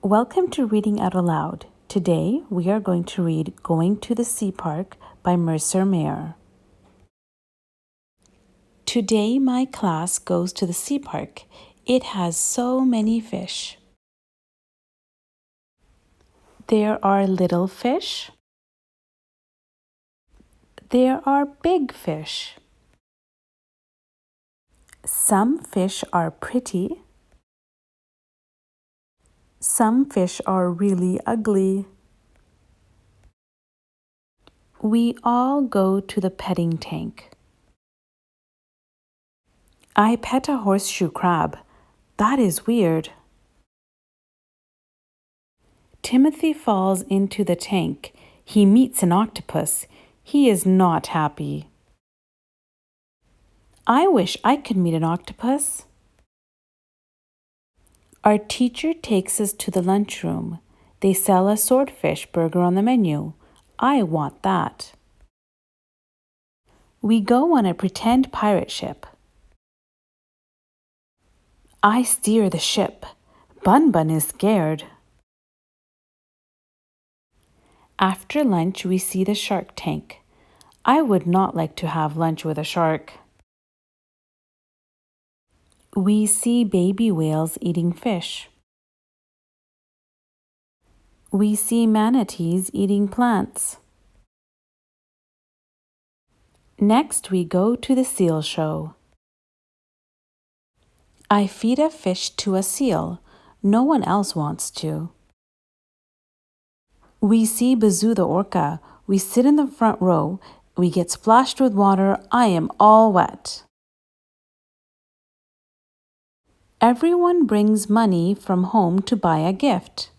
Welcome to Reading Out Aloud. Today we are going to read Going to the Sea Park by Mercer Mayer. Today my class goes to the sea park. It has so many fish. There are little fish. There are big fish. Some fish are pretty. Some fish are really ugly. We all go to the petting tank. I pet a horseshoe crab. That is weird. Timothy falls into the tank. He meets an octopus. He is not happy. I wish I could meet an octopus. Our teacher takes us to the lunchroom. They sell a swordfish burger on the menu. I want that. We go on a pretend pirate ship. I steer the ship. Bun Bun is scared. After lunch, we see the shark tank. I would not like to have lunch with a shark. We see baby whales eating fish. We see manatees eating plants. Next, we go to the seal show. I feed a fish to a seal. No one else wants to. We see Bazoo the orca. We sit in the front row. We get splashed with water. I am all wet. Everyone brings money from home to buy a gift.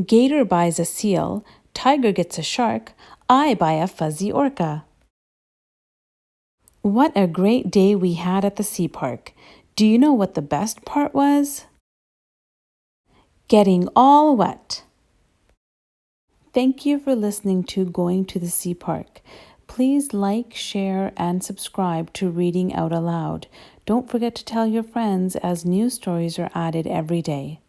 Gator buys a seal. Tiger gets a shark. I buy a fuzzy orca. What a great day we had at the sea park. Do you know what the best part was? Getting all wet. Thank you for listening to Going to the Sea Park. Please like, share, and subscribe to Reading Out Aloud. Don't forget to tell your friends as new stories are added every day.